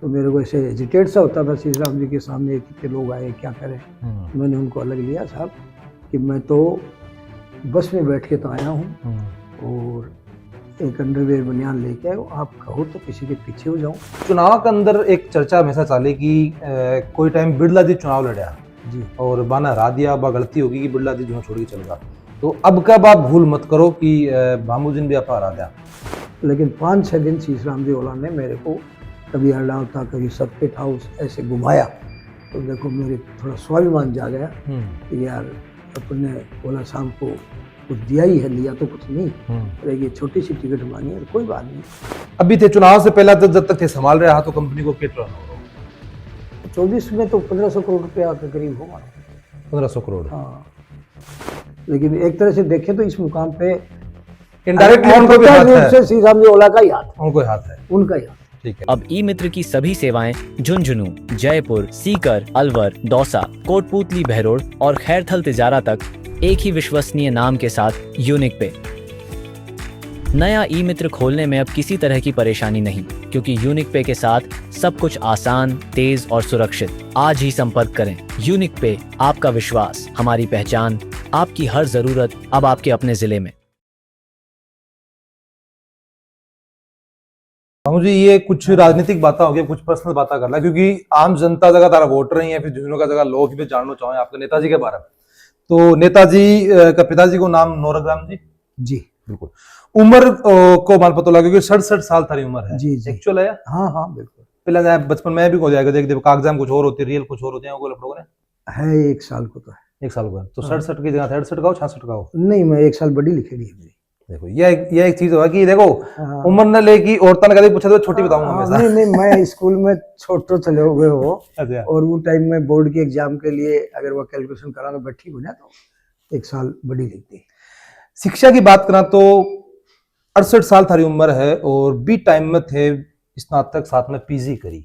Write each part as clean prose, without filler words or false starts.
तो मेरे को ऐसे एजिटेट सा होता था श्री राम जी के सामने, कितने लोग आए क्या करें। मैंने उनको अलग लिया साहब कि मैं तो बस में बैठ के तो आया हूँ और एक अंडरवेयर बनियान लेके आए, आप कहो तो किसी के पीछे हो जाऊँ। चुनाव के अंदर एक चर्चा हमेशा चाले कि कोई टाइम बिरला जी चुनाव लड़ा जी और बाना हरा दिया, बा गलती होगी कि बिरला जी जो छोड़ के चल गया, तो अब कब आप भूल मत करो कि भामुजिन भी आप हरा दिया। लेकिन 5-6 दिन श्री राम जी ओला ने मेरे को कभी अरडावता कभी सर्किट हाउस ऐसे घुमाया, तो देखो मेरे थोड़ा स्वाभिमान जा गया कि यार अपने ओला साहब को कुछ दिया ही है, लिया तो कुछ नहीं, अरे ये छोटी सी टिकट मांगी है, कोई बात नहीं। अभी थे चुनाव से पहले तो जब तक थे संभाल रहे हाथों कंपनी को कितना 24 में तो 1500 करोड़ रुपया के करीब होगा। 1500 करोड़। हाँ, लेकिन एक तरह से देखें तो इस मुकाम पे इनडायरेक्टली उनको भी हाथ है, से श्री राम जी ओला का ही हाथ, उनको हाथ है, उनका ही हाथ। ठीक है। अब ई मित्र की सभी सेवाएं झुंझुनू, जयपुर, सीकर, अलवर, दौसा, कोटपूतली, बहरोड और खैरथल तिजारा तक एक ही विश्वसनीय नाम के साथ यूनिक पे। नया ई मित्र खोलने में अब किसी तरह की परेशानी नहीं, क्योंकि यूनिक पे के साथ सब कुछ आसान, तेज और सुरक्षित। आज ही संपर्क करें। यूनिक पे, आपका विश्वास, हमारी पहचान, आपकी हर जरूरत अब आपके अपने जिले में। जी ये कुछ राजनीतिक बातें हो गई, कुछ पर्सनल बातें करना, क्योंकि आम जनता जगह तारा वोट रही है, फिर झुंझुनू का जगह लोग भी जानना चाहें आपके नेताजी के बारे में। तो नेताजी का पिताजी को नाम नौरग्राम जी। जी बिल्कुल। उम्र को मान पता लगा क्योंकि 67 साल थारी उम्र है। जी जी एक्चुअल है। हाँ हाँ बिल्कुल। पहले बचपन में भी हो जाएगा, देख देखो कागजाम कुछ और होती है, रियल कुछ और होते हैं, वो लफड़ों ने है 1 साल को तो है। 1 साल का तो हाँ। 67 की जगह 63 का हो, 66 का हो। नहीं, मैं 1 साल बड़ी लिखेड़ी है मेरी। देखो यह एक चीज हुआ कि देखो हाँ। उम्र न लेकी औरतों ने कभी पूछा तो छोटी बताऊंगा हाँ, हमेशा। नहीं नहीं, मैं स्कूल में छोटे चले हुए हो अच्छा। और वो टाइम में बोर्ड के एग्जाम के लिए अगर वो कैलकुलेशन कराना बैठी हुई ना तो 1 साल बड़ी लिखती। शिक्षा की बात करा तो 68 साल थारी उम्र है और बी टाइम में थे स्नातक, साथ में पीजी करी।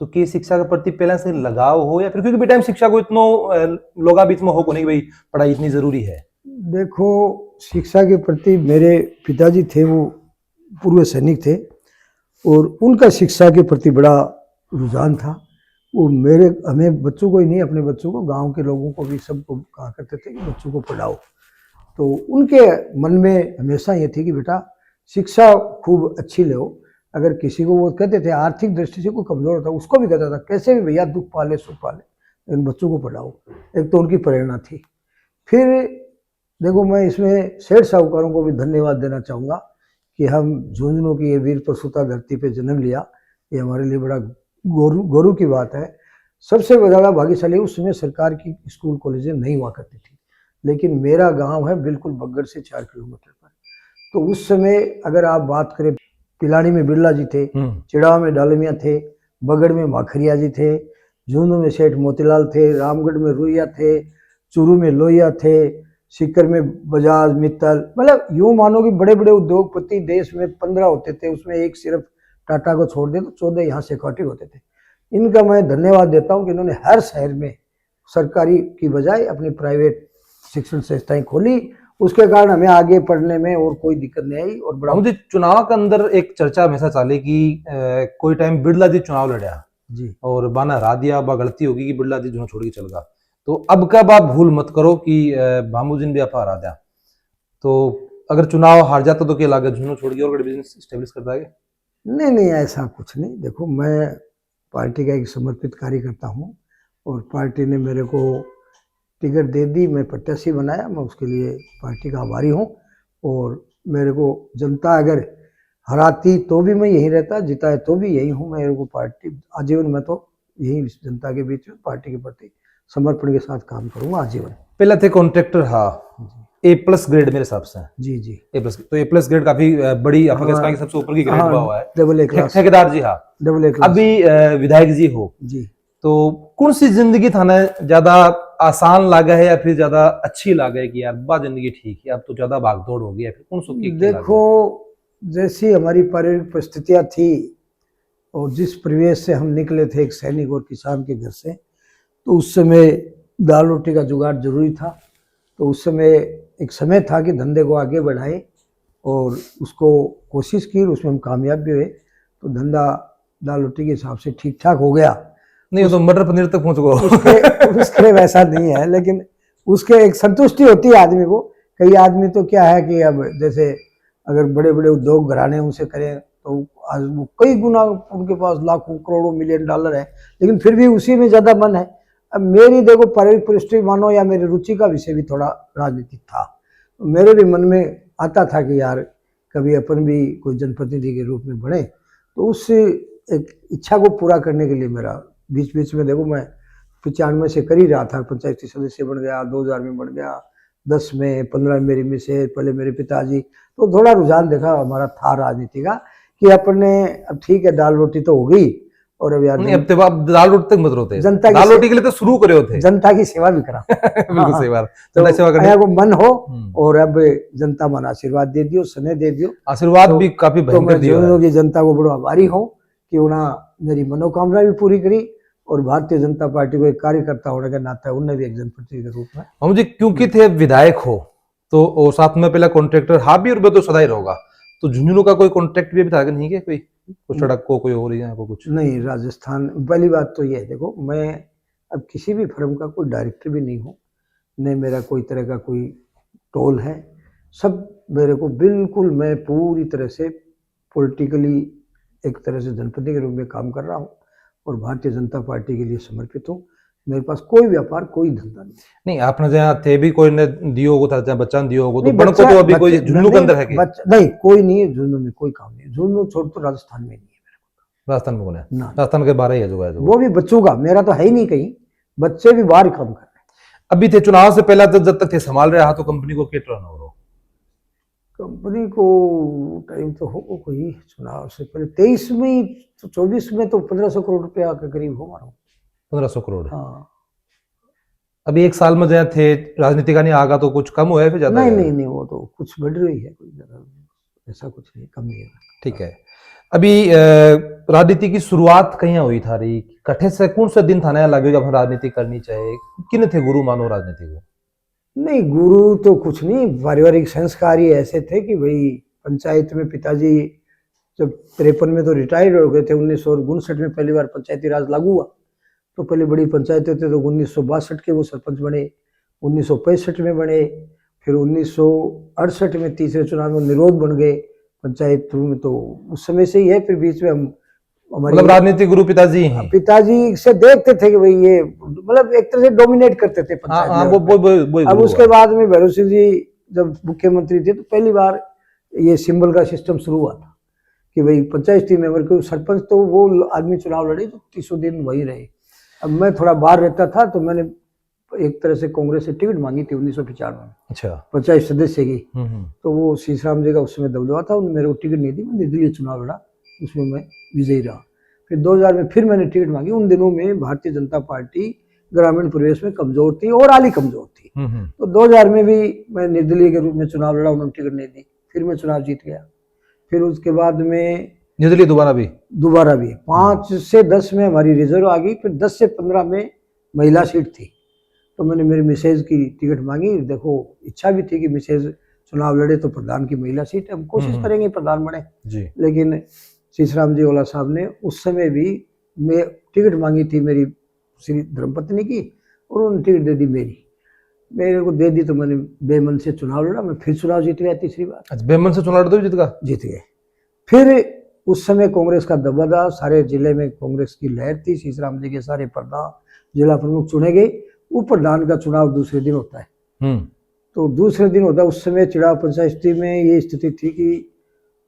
तो की शिक्षा के प्रति पहले से लगाव हो या फिर क्योंकि बी टाइम शिक्षा को इतनो लोगा बीच में हो को नहीं भाई पढ़ाई इतनी जरूरी है। देखो, शिक्षा के प्रति मेरे पिताजी थे वो पूर्व सैनिक थे और उनका शिक्षा के प्रति बड़ा रुझान था। वो हमें बच्चों को ही नहीं, अपने बच्चों को, गांव के लोगों को भी सबको कहा करते थे कि बच्चों को पढ़ाओ। तो उनके मन में हमेशा ये थी कि बेटा शिक्षा खूब अच्छी लो। अगर किसी को वो कहते थे आर्थिक दृष्टि से कोई कमजोर होता उसको भी कहता था कैसे भी भैया दुख पाले सुख पाले, लेकिन बच्चों को पढ़ाओ। एक तो उनकी प्रेरणा थी। फिर देखो, मैं इसमें सेठ साहूकारों को भी धन्यवाद देना चाहूँगा कि हम झुंझुनू की ये वीर प्रसूता धरती पे जन्म लिया, ये हमारे लिए बड़ा गौरव की बात है। सबसे ज़्यादा भाग्यशाली उस समय सरकार की स्कूल कॉलेजें नहीं हुआ करती थी, लेकिन मेरा गांव है बिल्कुल बगड़ से 4 किलोमीटर पर। तो उस समय अगर आप बात करें, पिलानी में बिरला जी थे, चिड़ावा में डालमिया थे, बगड़ में माखरिया जी थे, झुंझुनू में सेठ मोतीलाल थे, रामगढ़ में रुइया थे, चूरू में लोहिया थे, सीकर में बजाज मित्तल, मतलब यूं मानो कि बड़े बड़े उद्योगपति देश में 15 होते थे, उसमें एक सिर्फ टाटा को छोड़ दे तो 14 यहाँ से इकट्ठे होते थे। इनका मैं धन्यवाद देता हूँ कि इन्होंने हर शहर में सरकारी की बजाय अपनी प्राइवेट शिक्षण संस्थाएं खोली। उसके कारण हमें आगे पढ़ने में और कोई दिक्कत नहीं आई। और बड़ा मुझे चुनाव के अंदर एक चर्चा हमेशा चाले कि कोई टाइम बिरला जी चुनाव लड़ा जी और बाना हरा दिया, बा गलती होगी कि बिरला जी जो छोड़ के चल गया, तो अब कब आप भूल मत करो कि भामुजिन भी आप हरा दिया। तो अगर चुनाव हार जाता तो क्या लागत झुंझुनू छोड़ के और बिजनेस स्टेब्लिश करता है? नहीं नहीं, ऐसा कुछ नहीं। देखो, मैं पार्टी का एक समर्पित कार्यकर्ता हूँ और पार्टी ने मेरे को टिकट दे दी, मैं प्रत्याशी बनाया, मैं उसके लिए पार्टी का आभारी हूँ। और मेरे को जनता अगर हराती तो भी मैं यहीं रहता, जिताए तो भी यही हूँ। मेरे को पार्टी आजीवन मैं तो यही जनता के बीच में पार्टी के प्रति समर्पण के साथ काम करूँगा आजीवन। पहले थे कॉन्ट्रैक्टर, हाँ A+ ग्रेड मेरे हिसाब से। जी जी, A+, तो A+ ग्रेड काफी बड़ी आप हाँ, की सबसे ऊपर की ग्रेड हाँ, हुआ है। डबल ए क्लास, ठेकेदार जी, हाँ डबल ए क्लास। अभी विधायक जी हो जी, तो कौन सी जिंदगी थाने ज्यादा आसान लागा है या फिर ज्यादा अच्छी लागा है कि यार बा जिंदगी ठीक है, अब तो ज्यादा भागदौड़ हो गई है, फिर कौन सी? देखो, जैसी हमारी पारिवारिक परिस्थितियां थी और जिस परिवेश से हम निकले थे, एक सैनिक और किसान के घर से, तो उस समय दाल रोटी का जुगाड़ जरूरी था। तो उस समय एक समय था कि धंधे को आगे बढ़ाए और उसको कोशिश की, उसमें हम कामयाब भी हुए। तो धंधा दाल रोटी के हिसाब से ठीक ठाक हो गया। नहीं, तो मटर पनीर तक पहुंच गए। उसके वैसा नहीं है, लेकिन उसके एक संतुष्टि होती है आदमी को। कई आदमी तो क्या है कि अब जैसे अगर बड़े बड़े उद्योग घराने उनसे करें तो आज वो कई गुना उनके पास लाखों करोड़ों मिलियन डॉलर है, लेकिन फिर भी उसी में ज़्यादा मन है। अब मेरी देखो पारिवारिक परिस्थिति मानो या मेरी रुचि का विषय भी थोड़ा राजनीतिक था, तो मेरे भी मन में आता था कि यार कभी अपन भी कोई जनप्रतिनिधि के रूप में बढ़े। तो उस एक इच्छा को पूरा करने के लिए मेरा बीच बीच में देखो मैं 95 से कर ही रहा था, पंचायती सदस्य बन गया, 2000 में बन गया, 10 में, 15 में मेरी मिसेज, पहले मेरे पिताजी। तो थोड़ा रुझान देखा हमारा था राजनीति का कि अपने अब ठीक है दाल रोटी तो हो गई, और अब यार नहीं, अब तो आप दाल रोटी तक मत रोते, जनता की दाल रोटी के लिए तो शुरू करे होते। जनता की सेवा भी करा। बिल्कुल सही बात, तो जनता सेवा करने आया को मन हो, और अब जनता मन आशीर्वाद दे दियो, स्नेह दे दियो, आशीर्वाद भी काफी तो भयंकर मैं दिया है। जोड़ों की जनता को बड़ा आभारी हूँ कि उन्होंने मेरी मनोकामना भी पूरी करी, और भारतीय जनता पार्टी को एक कार्यकर्ता होने का नाता उन्हें भी एक जनप्रतिनिधि के रूप में। और मुझे क्योंकि थे विधायक हो तो और साथ में पहला कॉन्ट्रैक्टर हाँ भी, और वो तो सदा ही रहोगा, तो झुंझुनू का कोई कॉन्ट्रैक्ट भी अभी था कि नहीं है? कोई सड़क को कोई हो रही है को कुछ? नहीं, राजस्थान पहली बात तो ये है, देखो मैं अब किसी भी फर्म का कोई डायरेक्टर भी नहीं हूँ, नहीं मेरा कोई तरह का कोई टोल है, सब मेरे को बिल्कुल, मैं पूरी तरह से पॉलिटिकली एक तरह से जनप्रतिनिधि के रूप में काम कर रहा हूँ और भारतीय जनता पार्टी के लिए समर्पित हूँ। मेरे पास कोई व्यापार कोई धंधा नहीं। नहीं, आपने जहाँ थे भी कोई ने दियो होगो था, जहाँ बच्चा ने दियो होगो, तो नहीं, बन को तो अभी कोई बच्चा- झुंझुनू के अंदर है कि नहीं कोई नहीं है झुंझुनू में, कोई काम नहीं। झुंझुनू छोड़ तो राजस्थान में नहीं है राजस्थान में कौन है? ना, राजस्थान के 12 ही है जो है, जो वो भी बच्चों का, मेरा तो है ही नहीं कहीं, बच्चे भी बाहर काम कर रहे हैं। अभी थे चुनाव से पहले तो जब तक थे संभाल रहे तो कंपनी को क्या टर्नओवर हो? कंपनी को टाइम तो हो कोई चुनाव से पहले 23 में तो 24 में तो 1500 करोड़ रुपया के करीब हो मानो। 1500 करोड़। हाँ, अभी एक साल में जहाँ थे राजनीति का नहीं आगा तो कुछ कम हुआ है फिर ज्यादा? नहीं नहीं नहीं, वो तो कुछ बढ़ रही है, कोई ज्यादा ऐसा कुछ नहीं, कम नहीं है। ठीक है। अभी राजनीति की शुरुआत कहीं हुई था रही कठे से, कौन सा दिन था नया लगे जब हम राजनीति करनी चाहिए? किन थे गुरु मानो राजनीति को? नहीं, गुरु तो कुछ नहीं, पारिवारिक संस्कार ही ऐसे थे कि भाई पंचायत में पिताजी जब 53 में तो रिटायर हो गए थे, 1959 में पहली बार पंचायती राज लागू हुआ, तो पहले बड़ी पंचायतें थे तो 1962 के वो सरपंच बने, 1965 में बने, फिर 1968 में तीसरे चुनाव में निरोध बन गए पंचायत में। तो उस समय से ही है, फिर बीच में हम मतलब राजनीतिक गुरु पिताजी हैं? पिताजी से देखते थे कि भाई ये मतलब एक तरह से डोमिनेट करते थे पंचायत हाँ, लेवल पे। वो अब उसके बाद में भैरव सिंह जी जब मुख्यमंत्री थे तो पहली बार ये सिंबल का सिस्टम शुरू हुआ था कि भाई पंचायत मेंबर को सरपंच, तो वो आदमी चुनाव लड़े तो 300 दिन वही रहे। अब मैं थोड़ा बाहर रहता था तो मैंने एक तरह से कांग्रेस से टिकट मांगी थी 1995 में, अच्छा, पंचायत सदस्य की। हम्म। तो वो शीशराम जी का उस समय दबदबा था, उन्होंने मेरे को टिकट नहीं दी, मैं निर्दलीय चुनाव लड़ा, उसमें मैं विजयी रहा। फिर 2000 में फिर मैंने टिकट मांगी। उन दिनों में भारतीय जनता पार्टी ग्रामीण परिवेश में कमजोर थी और आली कमजोर थी, तो 2000 में भी मैं निर्दलीय के रूप में चुनाव लड़ा, उन्होंने टिकट नहीं दी, फिर मैं चुनाव जीत गया। फिर उसके बाद में निर्दलीय दोबारा भी 5 से 10 में हमारी रिजर्व आ गई, फिर 10 से 15 में महिला सीट थी, तो मैंने मेरी मिसेज की टिकट मांगी। देखो इच्छा भी थी कि मिसेज चुनाव लड़े तो प्रधान की महिला सीट, हम कोशिश करेंगे प्रधान बने जी। लेकिन शीशराम जी ओला साहब ने उस समय भी मैं टिकट मांगी थी मेरी श्री धर्मपत्नी की, और उन्होंने टिकट दे दी, मेरे को दे दी, तो मैंने बेमन से चुनाव लड़ा, मैं फिर चुनाव जीत गया तीसरी बार। अच्छा, बेमन से चुनाव लड़ते हुए जीत गए। फिर उस समय कांग्रेस का दबा था, सारे जिले में कांग्रेस की लहर थी, शीशराम जी के सारे प्रधान जिला प्रमुख चुने गए। वो प्रधान का चुनाव दूसरे दिन होता है, तो दूसरे दिन होता है। उस समय चिड़ाव पंचायत में ये स्थिति थी कि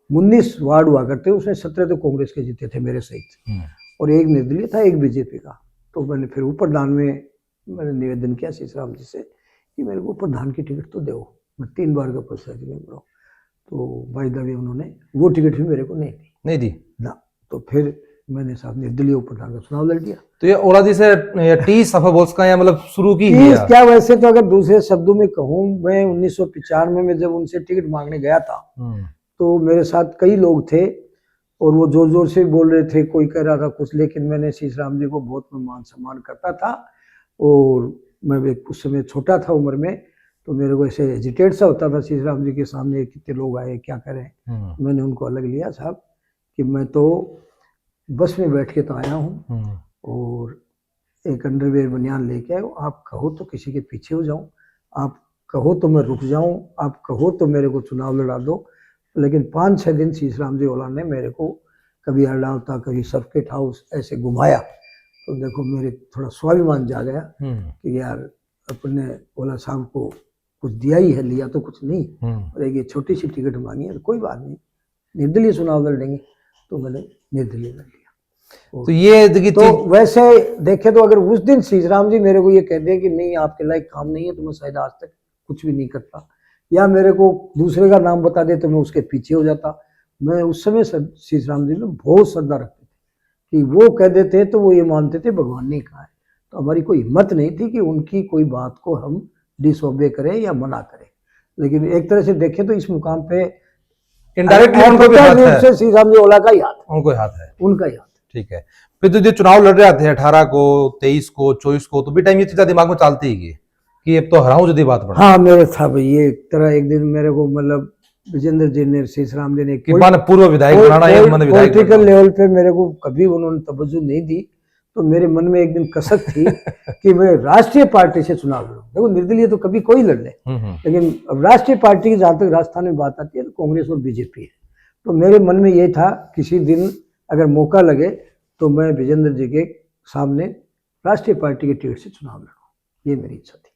19 वार्ड हुआ करते, उसमें 17 तो कांग्रेस के जीते थे मेरे सहित, और एक निर्दलीय था, एक बीजेपी का। तो मैंने फिर वो प्रधान में मैंने निवेदन किया शीशराम जी से कि मेरे को प्रधान की टिकट तो दो, मैं 3 बार का पंचायत मेंबर हूँ। तो भाई दबे उन्होंने वो टिकट भी मेरे को नहीं दी ना। तो फिर मैंने साहब निर्दलीय प्रधान का चुनाव लड़ दिया। तो ये ओला जी से टी सफा बोल्स का या मतलब शुरू की क्या, वैसे तो अगर दूसरे शब्दों में कहूँ, मैं 1995 में जब उनसे टिकट मांगने गया था तो मेरे साथ कई लोग थे और वो जोर जोर से बोल रहे थे, कोई कह रहा था कुछ, लेकिन मैंने शीशराम जी को बहुत मान सम्मान करता था, और मैं उस समय छोटा था उम्र में, तो मेरे को ऐसे एजिटेट सा होता था शीशराम जी के सामने, कितने लोग आए क्या करें। मैंने उनको अलग लिया साहब कि मैं तो बस में बैठ के तो आया हूँ हम्म, और एक अंडरवेयर बनियान लेके आए। आप कहो तो किसी के पीछे हो जाऊं, आप कहो तो मैं रुक जाऊं, आप कहो तो मेरे को चुनाव लड़ा दो, लेकिन 5-6 दिन शीशराम जी ओला ने मेरे को कभी अडावता, कभी सर्किट हाउस ऐसे घुमाया। तो देखो मेरे थोड़ा स्वाभिमान जा गया कि यार अपने ओला साहब को कुछ दिया ही है, लिया तो कुछ नहीं, और एक ये छोटी सी टिकट मांगी है तो कोई बात नहीं, निर्दलीय चुनाव लड़ लेंगे। तो मैंने निर्दलीय लड़ लिया। तो ये देखिए तो वैसे देखे तो अगर उस दिन शीशराम जी मेरे को ये कह दे कि नहीं आपके लायक काम नहीं है, तो मैं शायद आज तक कुछ भी नहीं करता, या मेरे को दूसरे का नाम बता दे तो मैं उसके पीछे हो जाता। मैं उस समय शीशराम जी में बहुत श्रद्धा रखते थे कि वो कह देते तो वो ये मानते थे भगवान ने कहा है। तो हमारी कोई हिम्मत नहीं थी कि उनकी कोई बात को हम डिसओबे करें या मना करें। लेकिन एक तरह से देखें तो इस मुकाम पे इनडायरेक्टली उनको भी हाथ है, शीशराम जी ओला का ही हाथ, उनको हाथ है, उनका ही हाथ। ठीक है। फिर तो जो चुनाव लड़ रहे थे 18 को, 23 को, 24 को, तो भी टाइम ये चीज़ दिमाग में चलती ही कि अब तो हराऊं यदि बात बढ़ा। हाँ मेरे था भाई ये तरह। एक दिन मेरे को मतलब विजेंद्र जी ने, शीशराम जी ने, कि माने पूर्व विधायक बनाना या मन विधायक पॉलिटिकल लेवल पे मेरे को कभी उन्होंने तवज्जो नहीं दी। तो मेरे मन में एक दिन कसक थी कि मैं राष्ट्रीय पार्टी से चुनाव लड़ूं। देखो निर्दलीय तो कभी कोई लड़ ले, लेकिन अब राष्ट्रीय पार्टी की जहाँ तक राजस्थान में बात आती है तो कांग्रेस और बीजेपी है। तो मेरे मन में ये था किसी दिन अगर मौका लगे तो मैं विजेंद्र जी के सामने राष्ट्रीय पार्टी के टिकट से चुनाव लड़ूं, ये मेरी इच्छा थी।